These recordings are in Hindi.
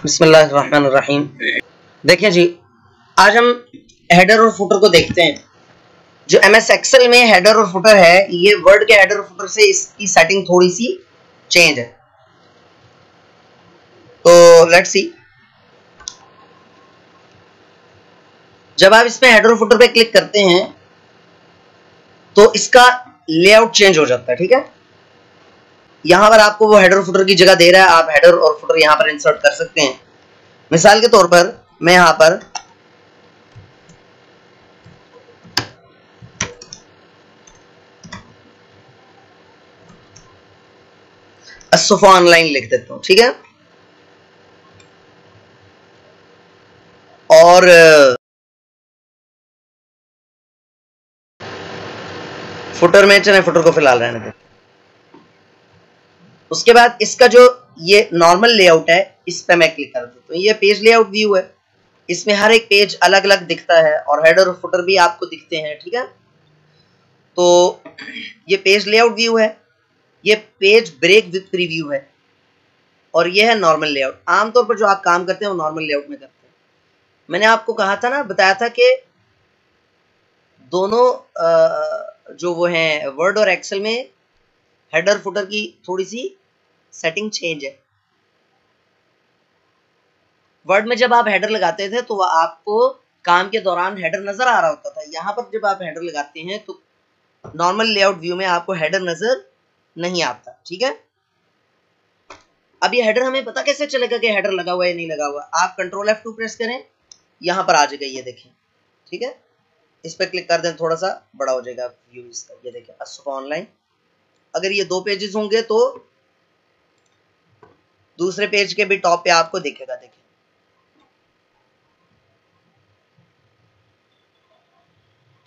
बिस्मिल्लाहिर्रहमानिर्रहीम। देखिए जी, आज हम हेडर और फुटर को देखते हैं। जो एमएस एक्सेल में हेडर और फुटर है, ये वर्ड के हेडर और फुटर से इसकी सेटिंग थोड़ी सी चेंज है। तो लेट्स सी। जब आप इसमें हेडर और फुटर पे क्लिक करते हैं तो इसका लेआउट चेंज हो जाता है। ठीक है, यहां पर आपको वो हेडर और फुटर की जगह दे रहा है। आप हेडर और फुटर यहां पर इंसर्ट कर सकते हैं। मिसाल के तौर पर मैं यहां पर असफा ऑनलाइन लिख देता हूं। ठीक है, और फुटर में चले, फुटर को फिलहाल रहने दें। उसके बाद इसका जो ये नॉर्मल लेआउट है, इस पे मैं क्लिक कर देता हूं। ये पेज लेआउट व्यू है, इसमें हर एक पेज अलग अलग दिखता है और हेडर और फुटर भी आपको दिखते हैं। ठीक है, तो ये पेज लेआउट व्यू है, ये पेज ब्रेक विद प्रीव्यू है, और ये है नॉर्मल लेआउट। आमतौर पर जो आप काम करते हैं वो नॉर्मल लेआउट में करते हैं। मैंने आपको कहा था ना, बताया था कि दोनों जो वो हैं वर्ड और एक्सेल में हेडर फुटर की थोड़ी सी सेटिंग चेंज है। वर्ड में जब आप हेडर लगाते थे तो वह आपको काम के दौरान हेडर नजर आ रहा होता था। यहाँ पर जब आप हेडर लगाते हैं तो नॉर्मल लेआउट व्यू में आपको हेडर नजर नहीं आता। ठीक है, अब ये हेडर हमें पता कैसे चलेगा कि हेडर लगा हुआ है या नहीं लगा हुआ? आप कंट्रोल F2 प्रेस करें, यहाँ पर आ जाएगा, ये देखें। ठीक है, इस पर क्लिक कर दें, थोड़ा सा बड़ा हो जाएगा व्यू इसका। ये देखें, असफा ऑनलाइन। अगर ये 2 पेजेस होंगे तो दूसरे पेज के भी टॉप पे आपको दिखेगा। देखिए,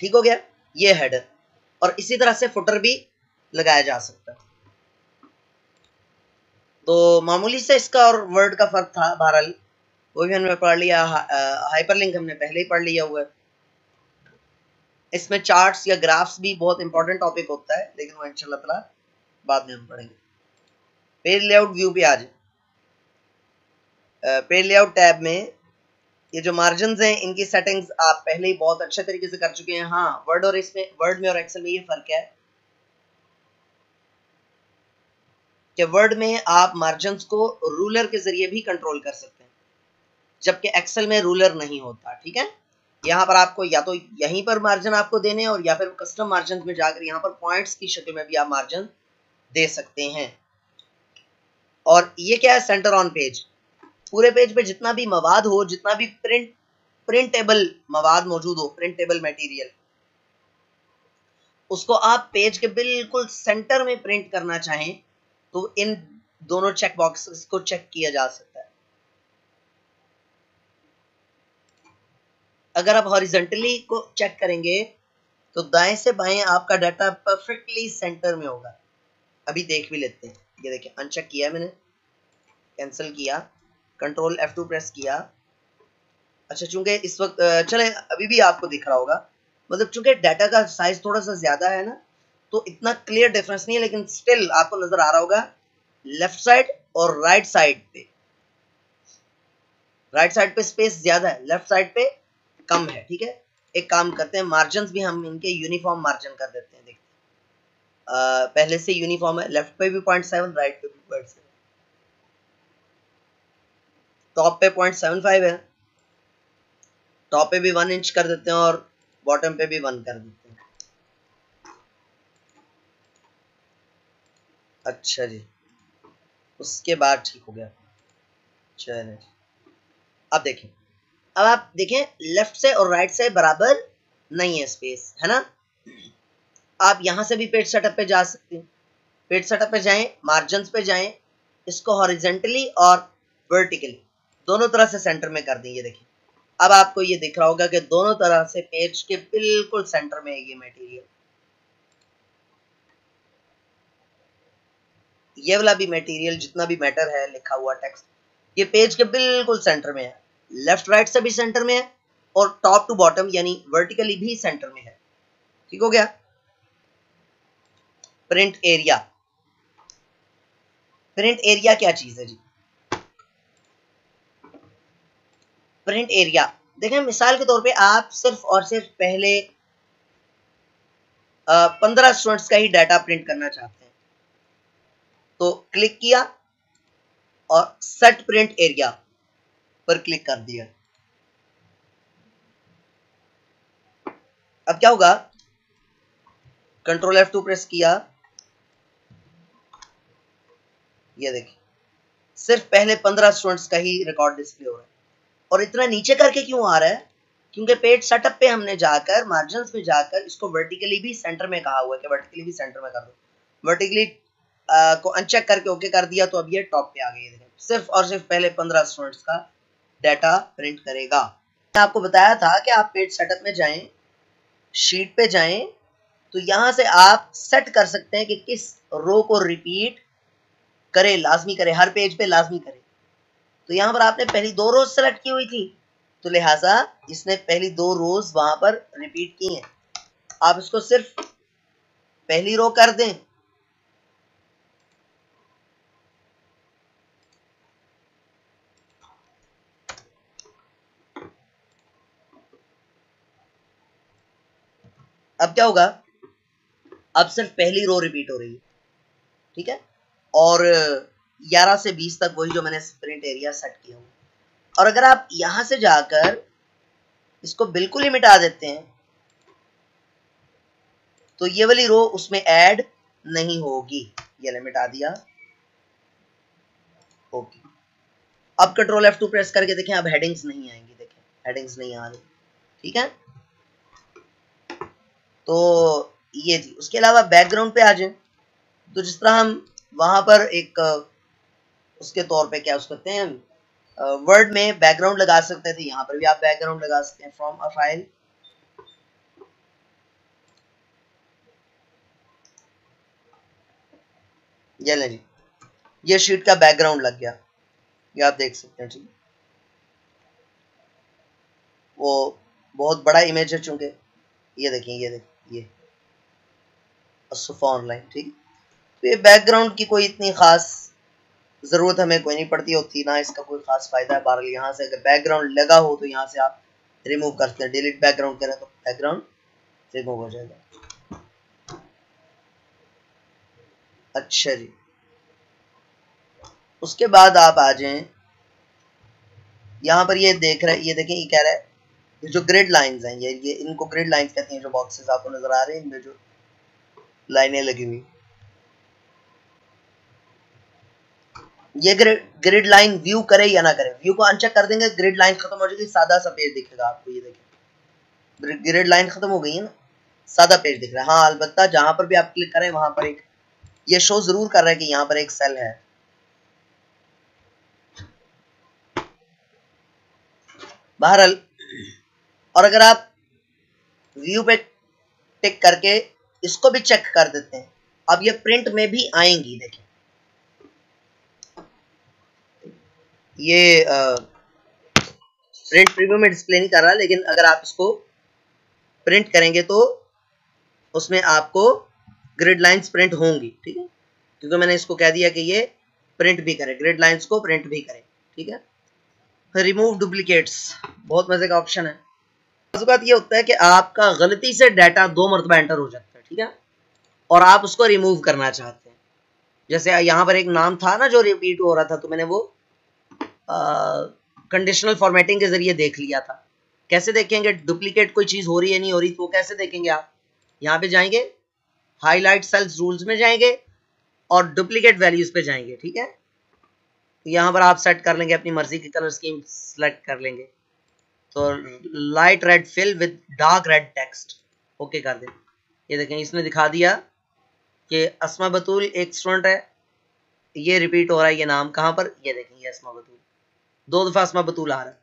ठीक हो गया, ये हेडर। और इसी तरह से फुटर भी लगाया जा सकता है। तो मामूली से इसका और वर्ड का फर्क था। बहरहाल वो भी हमने पढ़ लिया। हाइपरलिंक हमने पहले ही पढ़ लिया हुआ है। इसमें चार्ट्स या ग्राफ्स भी बहुत इंपॉर्टेंट टॉपिक होता है, लेकिन वो इंशाल्लाह ताला बाद में हम पढ़ेंगे। पेज लेआउट व्यू पे आ जाए। पेज लेआउट टैब में ये जो मार्जिन हैं, इनकी सेटिंग्स आप पहले ही बहुत अच्छे तरीके से कर चुके हैं। हाँ, वर्ड में और एक्सेल में ये फर्क है कि वर्ड में आप मार्जिन को रूलर के जरिए भी कंट्रोल कर सकते हैं, जबकि एक्सेल में रूलर नहीं होता। ठीक है, यहाँ पर आपको या तो यहीं पर मार्जिन आपको देने, और या फिर कस्टम मार्जिन में जाकर यहाँ पर पॉइंट्स की शक्ल में भी आप मार्जिन दे सकते हैं। और ये क्या है? Centre on page. पूरे पेज पे जितना भी मवाद हो, जितना भी प्रिंटेबल मवाद मौजूद हो, प्रिंटेबल मटेरियल, उसको आप पेज के बिल्कुल सेंटर में प्रिंट करना चाहें तो इन दोनों चेक बॉक्सेस को चेक किया जा सकता है। अगर आप हॉरिजॉन्टली को चेक करेंगे तो दाएं से बाएं आपका डाटा परफेक्टली सेंटर में होगा। अभी देख भी लेते हैं। ये देखिए, अनचेक किया मैंने, कैंसिल किया, कंट्रोल F2 प्रेस किया। अच्छा, चूंकि इस वक्त चले अभी भी आपको दिख रहा होगा, मतलब चूंकि डाटा का साइज थोड़ा सा ज्यादा है ना, तो इतना क्लियर डिफरेंस नहीं है, लेकिन स्टिल आपको नजर आ रहा होगा लेफ्ट साइड और राइट साइड पे। राइट साइड पे स्पेस ज्यादा है, लेफ्ट साइड पे कम है। ठीक है, एक काम करते हैं, मार्जिन भी हम इनके यूनिफॉर्म मार्जिन कर देते हैं। देखते हैं, पहले से यूनिफॉर्म है, लेफ्ट पे भी 0.7, राइट पे भी 0.7, टॉप पे 0.75 है। टॉप पे भी 1 इंच कर देते हैं और बॉटम पे भी 1 कर देते हैं। अच्छा जी, उसके बाद ठीक हो गया। चलिए, अब देखें। अब आप देखें, लेफ्ट से और राइट से बराबर नहीं है स्पेस, है ना? आप यहां से भी पेज सेटअप पे जा सकते हैं। पेज सेटअप पे जाएं, मार्जिन पे जाएं, इसको हॉरिजॉन्टली और वर्टिकली दोनों तरह से सेंटर में कर दें। ये देखिए, अब आपको ये दिख रहा होगा कि दोनों तरह से पेज के बिल्कुल सेंटर में है ये मटेरियल। ये वाला भी मटेरियल, जितना भी मैटर है लिखा हुआ टेक्स्ट, ये पेज के बिल्कुल सेंटर में है। लेफ्ट राइट से भी सेंटर में है और टॉप टू बॉटम यानी वर्टिकली भी सेंटर में है। ठीक हो गया। Print area. प्रिंट एरिया क्या चीज है जी? प्रिंट एरिया, देखें मिसाल के तौर पे आप सिर्फ और सिर्फ पहले 15 स्टूडेंट्स का ही डाटा प्रिंट करना चाहते हैं, तो क्लिक किया और सेट प्रिंट एरिया पर क्लिक कर दिया। अब क्या होगा, कंट्रोल F2 प्रेस किया, ये देखिए सिर्फ पहले 15 स्टूडेंट्स का ही रिकॉर्ड डिस्प्ले हो रहा है। और इतना नीचे करके क्यों आ रहा है, क्योंकि पेज सेटअप पे हमने जाकर मार्जिन्स में जाकर इसको वर्टिकली भी सेंटर में कहा हुआ है कि वर्टिकली भी सेंटर में कर दो। वर्टिकली को अनचेक करके ओके कर दिया, तो अब ये टॉप पे आ गई। देखें सिर्फ और सिर्फ पहले 15 स्टूडेंट्स का डाटा प्रिंट करेगा। मैंने आपको बताया था कि आप पेज सेटअप में जाएं, शीट पे जाएं, तो यहां से आप सेट कर सकते हैं कि किस रो को रिपीट करे, लाजमी करे, हर पेज पे लाजमी करे। तो यहां पर आपने पहली 2 रोज सेलेक्ट की हुई थी, तो लिहाजा इसने पहली 2 रोज वहां पर रिपीट की हैं। आप इसको सिर्फ पहली रो कर दें, अब क्या होगा, अब सिर्फ पहली रो रिपीट हो रही है, ठीक है। और 11 से 20 तक वही जो मैंने प्रिंट एरिया सेट किया हुआ। और अगर आप यहां से जाकर इसको बिल्कुल ही मिटा देते हैं, तो ये वाली रो उसमें ऐड नहीं होगी। ये मिटा दिया, ओके। अब कंट्रोल F2 प्रेस करके देखें, अब हेडिंग्स नहीं आएंगी, देखें हेडिंग्स नहीं आ रही, ठीक है। तो ये थी। उसके अलावा बैकग्राउंड पे आ जाए, तो जिस तरह हम वहां पर एक उसके तौर पे क्या उसको कहते हैं, वर्ड में बैकग्राउंड लगा सकते थे, यहाँ पर भी आप बैकग्राउंड लगा सकते हैं फ्रॉम अ फाइल। ये ले जी, ये शीट का बैकग्राउंड लग गया, ये आप देख सकते हैं, ठीक। वो बहुत बड़ा इमेज है चूंकि, ये देखिए, ये देखिए, ये असुफा ऑनलाइन, ठीक। तो ये बैकग्राउंड की कोई इतनी खास जरूरत हमें कोई नहीं पड़ती होती, ना इसका कोई खास फायदा है। बहरहाल यहाँ से अगर बैकग्राउंड लगा हो तो यहाँ से आप रिमूव करते हैं, डिलीट बैकग्राउंड करें तो बैकग्राउंड रिमूव हो जाएगा। अच्छा जी, उसके बाद आप आ जाएं, यहाँ पर ये देख रहे, ये देखें, ये कह रहा है जो ग्रिड लाइंस हैं, ये इनको ग्रिड लाइंस कहते हैं। जो बॉक्सेस आपको नजर आ रहे हैं, इनमें जो लाइनें लगी हुई, ये ग्रिड लाइन व्यू करे या ना करे, व्यू को अनचेक कर देंगे, ग्रिड लाइन खत्म हो जाएगी, सादा सा पेज दिखेगा आपको। ये देखिए ग्रिड लाइन खत्म हो गई है ना, सादा पेज दिख रहा है। हाँ अलबत्ता जहां पर भी आप क्लिक करें वहां पर एक ये शो जरूर कर रहा है कि यहाँ पर एक सेल है। बहरहाल, और अगर आप व्यू पे टिक करके इसको भी चेक कर देते हैं, अब ये प्रिंट में भी आएंगी। देखिए ये प्रिंट प्रीव्यू में डिस्प्ले नहीं कर रहा, लेकिन अगर आप इसको प्रिंट करेंगे तो उसमें आपको ग्रिड लाइंस प्रिंट होंगी, ठीक है, क्योंकि मैंने इसको कह दिया कि ये प्रिंट भी करे, ग्रिड लाइंस को प्रिंट भी करे, ठीक है। रिमूव डुप्लीकेट्स बहुत मजे का ऑप्शन है। बात ये होता है कि आपका गलती से डाटा 2 मरतबा एंटर हो जाता है, ठीक है, और आप उसको रिमूव करना चाहते हैं। जैसे यहाँ पर एक नाम था ना जो रिपीट हो रहा था, तो मैंने वो कंडीशनल फॉर्मेटिंग के जरिए देख लिया था। कैसे देखेंगे डुप्लीकेट कोई चीज हो रही है नहीं हो रही, तो कैसे देखेंगे आप, यहाँ पे जाएंगे, हाईलाइट सेल्स रूल्स में जाएंगे और डुप्लीकेट वैल्यूज पे जाएंगे, ठीक है। यहाँ पर आप सेट कर लेंगे अपनी मर्जी की कलर स्कीम सेलेक्ट कर लेंगे, तो light red fill with dark red text, okay कर दें। ये देखें इसने दिखा दिया कि अस्मा बतूल एक स्टूडेंट है, ये रिपीट हो रहा है, ये नाम कहाँ पर, ये देखें ये अस्मा बतूल, 2 दफा अस्मा बतूल आ रहा है।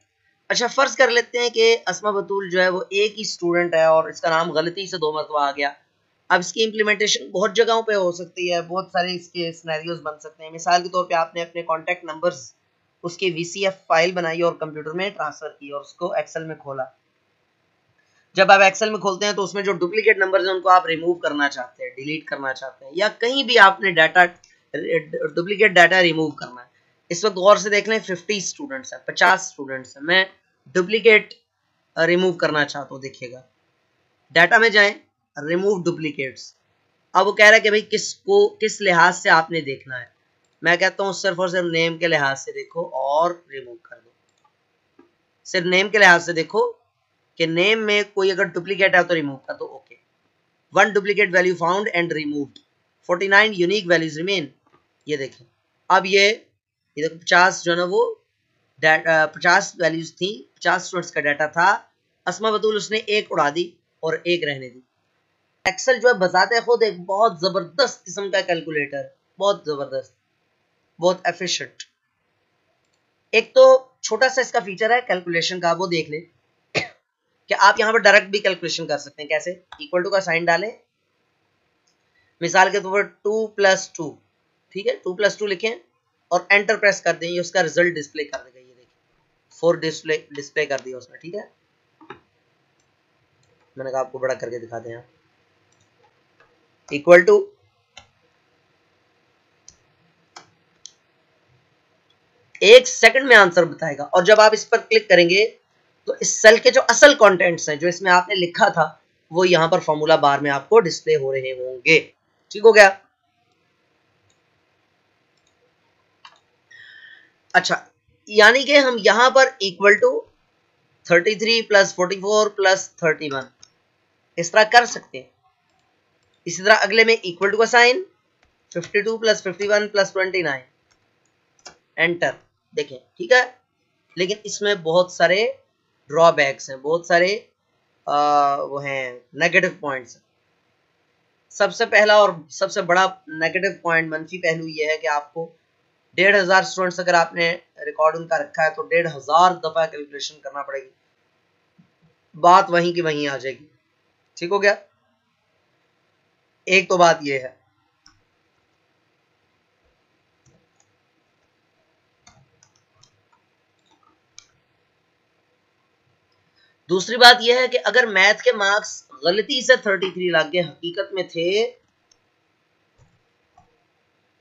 अच्छा फर्ज कर लेते हैं कि अस्मा बतूल जो है वो एक ही स्टूडेंट है और इसका नाम गलती से 2 मरतबा आ गया। अब इसकी इम्प्लीमेंटेशन बहुत जगहों पे हो सकती है, बहुत सारे इसके सिनेरियोज बन सकते हैं। मिसाल के तौर पे आपने अपने कॉन्टैक्ट नंबर्स उसकी VCF फाइल बनाई और कंप्यूटर में ट्रांसफर की और उसको एक्सेल में खोला। जब आप एक्सेल में खोलते हैं तो उसमें जो डुप्लीकेट नंबर्स हैं उनको आप रिमूव करना चाहते हैं, डिलीट करना चाहते हैं, या कहीं भी आपने डाटा डुप्लीकेट डाटा रिमूव करना है। इस वक्त गौर से देख लें 50 स्टूडेंट्स हैं, 50 स्टूडेंट्स हैं। मैं डुप्लीकेट रिमूव करना चाहते हो, देखिएगा डाटा में जाएं, रिमूव डुप्लीकेट्स। अब वो कह रहा है कि भाई किसको किस लिहाज से आपने देखना है। मैं कहता हूँ सिर्फ और सिर्फ नेम के लिहाज से देखो और रिमूव कर दो। सिर्फ नेम के लिहाज से देखो कि नेम में कोई अगर डुप्लीकेट है तो रिमूव कर दो। Okay, 1 duplicate value found and removed, 49 unique values remain. ये देखें, अब ये देखो 50 जो है ना वो 50 वैल्यूज थी, 50 स्टूडेंट्स का डाटा था। अस्मा बतूल उसने एक उड़ा दी और एक रहने दी। एक्सेल जो है बताते खुद एक बहुत जबरदस्त किस्म का कैलकुलेटर, बहुत जबरदस्त, बहुत एफिशिएंट। एक तो छोटा सा इसका फीचर है कैलकुलेशन का, वो देख लें कि आप यहां पर डायरेक्ट भी कैलकुलेशन कर सकते हैं। कैसे? इक्वल टू का साइन डालें, मिसाल के तौर पर 2 + 2, ठीक है, 2 + 2 लिखें और एंटर प्रेस कर दें, ये उसका रिजल्ट डिस्प्ले कर देगा। ये देखिए 4 डिस्प्ले कर दिया उसने, ठीक है। मैंने कहा आपको बड़ा करके दिखा दें, यहाँ इक्वल टू 1 सेकंड में आंसर बताएगा। और जब आप इस पर क्लिक करेंगे तो इस सेल के जो असल कंटेंट्स हैं जो इसमें आपने लिखा था वो यहां पर फॉर्मूला बार में आपको डिस्प्ले हो रहे होंगे। ठीक हो गया? अच्छा, यानी कि हम यहां पर इक्वल टू 33 + 44 + 31 इस तरह कर सकते हैं। इसी तरह अगले में इक्वल टू का साइन, 52 + 51 + 29 एंटर। देखें, ठीक है, लेकिन इसमें बहुत सारे ड्रॉबैक्स हैं, बहुत सारे वो हैं नेगेटिव पॉइंट्स। सबसे पहला और सबसे बड़ा नेगेटिव पॉइंट, मनफी पहलू ये है कि आपको 1500 स्टूडेंट्स अगर आपने रिकॉर्ड उनका रखा है तो 1500 दफा कैलकुलेशन करना पड़ेगी, बात वहीं की वहीं आ जाएगी। ठीक हो गया? एक तो बात ये है। दूसरी बात यह है कि अगर मैथ के मार्क्स गलती से 33 लाख के हकीकत में थे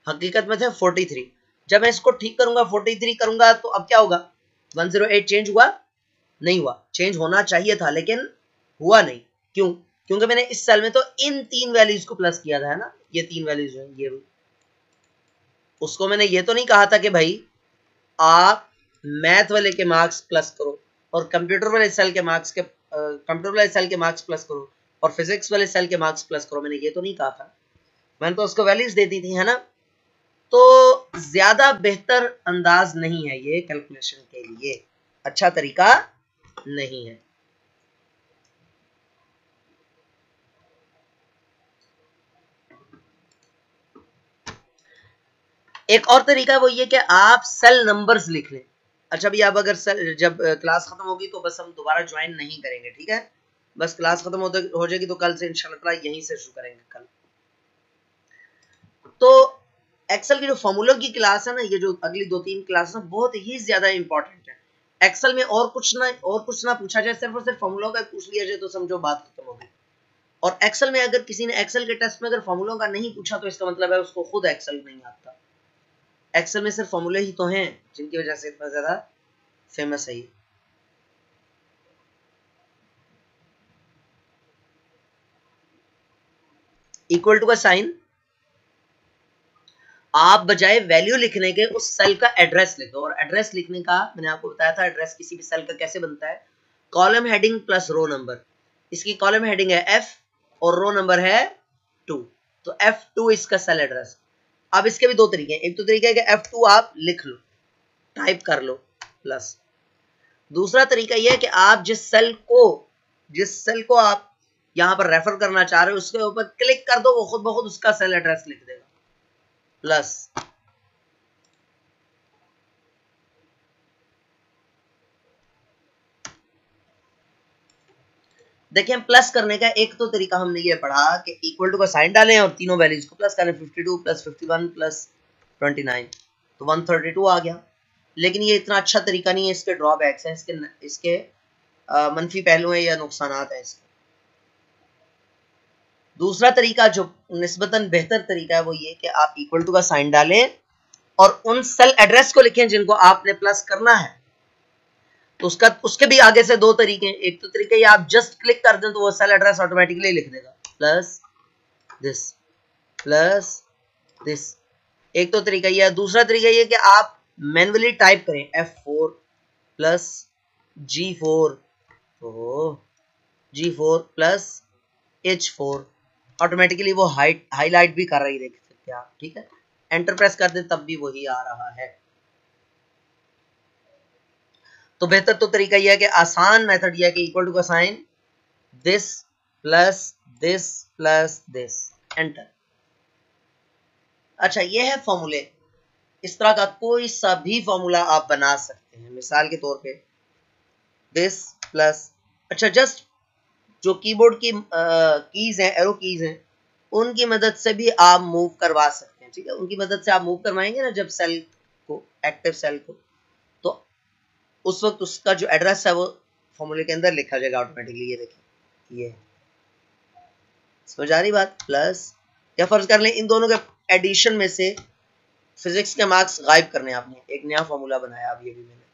43, जब मैं इसको ठीक करूंगा 43 करूंगा तो अब क्या होगा? 108 चेंज हुआ? नहीं हुआ। चेंज होना चाहिए था लेकिन हुआ नहीं। क्यों? क्योंकि मैंने इस सेल में तो इन 3 वैल्यूज को प्लस किया था, है ना, ये 3 वैल्यूज हैं, ये उसको मैंने ये तो नहीं कहा था कि भाई आप मैथ वाले के मार्क्स प्लस करो और कंप्यूटर वाले सेल के मार्क्स प्लस करो और फिजिक्स वाले सेल के मार्क्स प्लस करो। मैंने ये तो नहीं कहा था, मैंने तो उसको वैल्यूज दे दी थी, है ना। तो ज्यादा बेहतर अंदाज नहीं है ये कैलकुलेशन के लिए, अच्छा तरीका नहीं है। एक और तरीका है वो ये कि आप सेल नंबर्स लिख लें। अच्छा भैया, अब अगर जब क्लास खत्म होगी तो बस हम दोबारा ज्वाइन नहीं करेंगे, ठीक है, बस क्लास खत्म हो जाएगी तो कल से इंशाल्लाह यहीं से शुरू करेंगे कल। तो एक्सेल की जो फॉर्मूला की क्लास है ना, ये जो अगली 2-3 क्लास है बहुत ही ज्यादा इंपॉर्टेंट है। एक्सेल में और कुछ ना पूछा जाए, सिर्फ और सिर्फ फॉर्मूला का पूछ लिया जाए तो समझो बात खत्म होगी। और एक्सेल में अगर किसी ने एक्सेल के टेस्ट में अगर फॉर्मूलों का नहीं पूछा तो इसका मतलब है उसको खुद एक्सेल नहीं आता। एक्सेल में सिर्फ फॉर्मूले ही तो हैं जिनकी वजह से इतना ज्यादा फेमस है ये। इक्वल टू का साइन, आप बजाय वैल्यू लिखने के उस सेल का एड्रेस लिख दो। और एड्रेस लिखने का मैंने आपको बताया था, एड्रेस किसी भी सेल का कैसे बनता है, column heading plus row number. इसकी कॉलम हेडिंग है F और रो नंबर है 2, तो F2 इसका सेल एड्रेस। अब इसके भी 2 तरीके हैं। एक तो तरीका है कि F2 आप लिख लो, टाइप कर लो प्लस। दूसरा तरीका यह है कि आप जिस सेल को आप यहां पर रेफर करना चाह रहे हो उसके ऊपर क्लिक कर दो, वो खुद ब खुद उसका सेल एड्रेस लिख देगा प्लस। देखिए, हम प्लस करने का एक तो तरीका हमने ये पढ़ा कि इक्वल टू का साइन डालें और तीनों वैल्यूज को प्लस करें, 52 + 51 + 29 तो 132 आ गया। लेकिन ये इतना अच्छा तरीका नहीं है, इसके ड्रॉबैक्स हैं, इसके मनफी पहलू हैं या नुकसान हैं इसके। दूसरा तरीका जो निस्बतन बेहतर तरीका है वो ये कि आप इक्वल टू का साइन डालें और उन सेल एड्रेस को लिखें जिनको आपने प्लस करना है। तो उसके भी आगे से दो तरीके हैं। एक तो तरीका ये आप जस्ट क्लिक कर दें तो वो सेल एड्रेस ऑटोमेटिकली लिख देगा प्लस दिस। एक तो तरीका ये है। दूसरा तरीका ये कि आप मैन्युअली टाइप करें F4 plus G4 plus H4, automatically वो हाईलाइट भी कर रही, देख सकते हैं आप। ठीक है, एंटर प्रेस कर दें तब भी वही आ रहा है। तो बेहतर तो तरीका यह है कि आसान मेथड यह है कि इक्वल टू का sign this plus this, enter. अच्छा, ये है फॉर्मूले। इस तरह का कोई सा भी फॉर्मूला आप बना सकते हैं। मिसाल के तौर पे दिस प्लस, अच्छा जस्ट जो कीबोर्ड की कीज हैं, एरो कीज हैं, उनकी मदद से भी आप मूव करवा सकते हैं। ठीक है, उनकी मदद से आप मूव करवाएंगे ना जब सेल को, एक्टिव सेल को, तो उस वक्त उसका जो एड्रेस है वो फॉर्मूले के अंदर लिखा जाएगा ऑटोमेटिकली। ये देखिए, ये समझ आ रही बात। प्लस, या फर्ज कर लें इन दोनों के एडिशन में से फिजिक्स के मार्क्स गायब करने, आपने एक नया फॉर्मूला बनाया अब ये भी मैंने,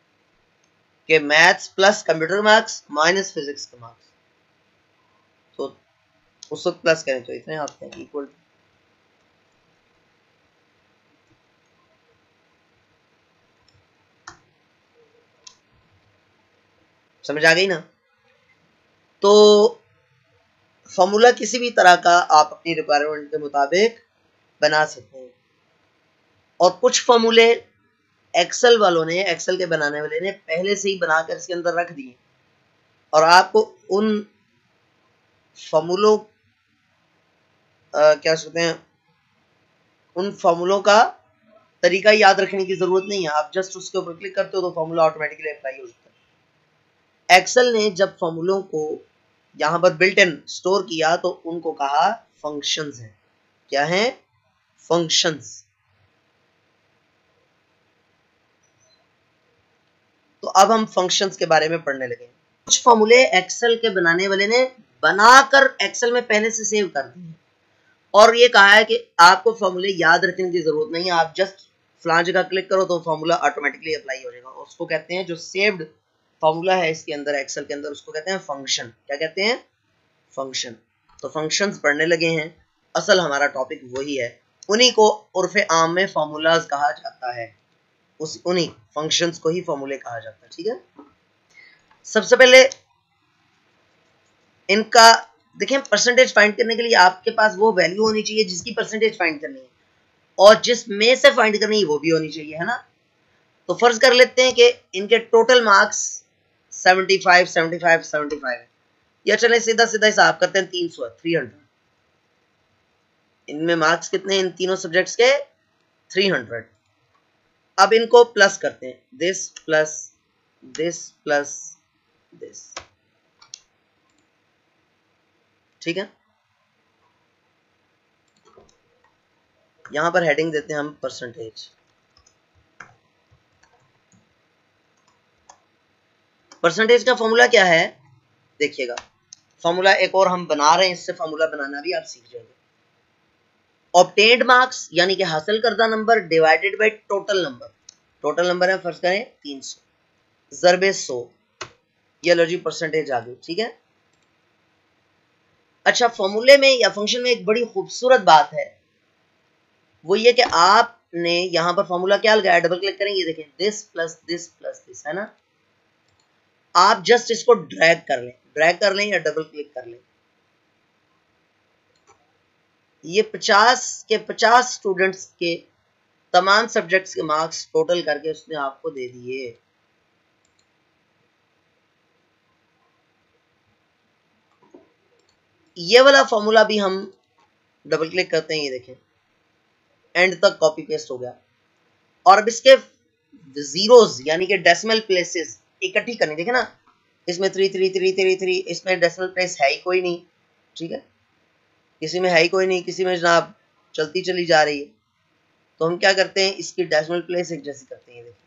कि maths plus computer marks minus physics के मार्क्स, तो उस वक्त प्लस करें तो इतने आते हैं इक्वल। समझ आ गई ना। तो फॉर्मूला किसी भी तरह का आप अपनी रिक्वायरमेंट के मुताबिक बना सकते हैं। और कुछ फॉर्मूले एक्सेल वालों ने, एक्सेल के बनाने वाले ने पहले से ही बनाकर इसके अंदर रख दिए, और आपको उन फॉर्मूलों क्या कहते हैं, उन फॉर्मूलों का तरीका याद रखने की जरूरत नहीं है। आप जस्ट उसके ऊपर क्लिक करते हो तो फॉर्मूला ऑटोमेटिकली अप्लाई हो जाता है। एक्सेल ने जब फॉर्मूलों को यहां पर बिल्ट इन स्टोर किया तो उनको कहा फंक्शंस है। क्या है? फंक्शंस। तो अब हम फंक्शंस के बारे में पढ़ने लगे। कुछ फॉर्मूले एक्सेल के बनाने वाले ने बनाकर एक्सेल में पहले से सेव कर दिए, और ये कहा है कि आपको फॉर्मूले याद रखने की जरूरत नहीं है। आप जस्ट फलां जगह क्लिक करो तो फॉर्मूला ऑटोमेटिकली अप्लाई हो जाएगा। उसको कहते हैं, जो सेव्ड फॉर्मूला है इसके अंदर, एक्सेल के अंदर, उसको कहते हैं फंक्शन। क्या कहते हैं? फंक्शन। तो फंक्शंस पढ़ने लगे हैं। असल हमारा टॉपिक वही है। उन्हीं को उर्फे आम में फॉर्मूलाज कहा जाता है। उन्हीं फंक्शंस को ही फॉर्मूले कहा जाता है। ठीक है, सबसे पहले इनका देखें। परसेंटेज फाइंड करने के लिए आपके पास वो वैल्यू होनी चाहिए जिसकी परसेंटेज फाइंड करनी है, और जिस में से फाइंड करनी है वो भी होनी चाहिए, है ना। तो फर्ज कर लेते हैं कि इनके टोटल मार्क्स 75 75 75 है, या चले सीधा सीधा हिसाब करते हैं 300 है, 300। इनमें मार्क्स कितने इन तीनों सब्जेक्ट्स के? 300। अब इनको प्लस करते हैं, दिस प्लस दिस। ठीक है, यहां पर हेडिंग देते हैं हम परसेंटेज। परसेंटेज का फॉर्मूला क्या है देखिएगा। फॉर्मूला एक और हम बना रहे हैं, इससे फॉर्मूला बनाना भी आप सीख जाएंगे। ऑब्टेन्ड मार्क्स यानी कि हासिल करदा number divided by total number. Total number है फर्ज करें 300 ज़रबे 100। ये लो जी परसेंटेज आ गई। ठीक है, अच्छा फॉर्मूले में या फंक्शन में एक बड़ी खूबसूरत बात है, वो ये कि आपने यहां पर फॉर्मूला क्या लगाया, डबल क्लिक करेंगे, देखें दिस प्लस दिस, है ना। आप जस्ट इसको ड्रैग कर लें या डबल क्लिक कर लें। ये 50 के 50 स्टूडेंट्स के तमाम सब्जेक्ट्स के मार्क्स टोटल करके उसने आपको दे दिए। ये वाला फॉर्मूला भी हम डबल क्लिक करते हैं, ये देखें एंड तक कॉपी पेस्ट हो गया। और अब इसके जीरोस यानी कि डेसिमल प्लेसेस इकट्ठी करनी, देखें ना, इसमें 3 इसमें डेसिमल प्लेस है ही कोई नहीं। ठीक है, किसी में है ही कोई नहीं, किसी में जनाब चलती चली जा रही है। तो हम क्या करते हैं, इसकी डेसिमल प्लेस एक जैसी करते हैं। देखिए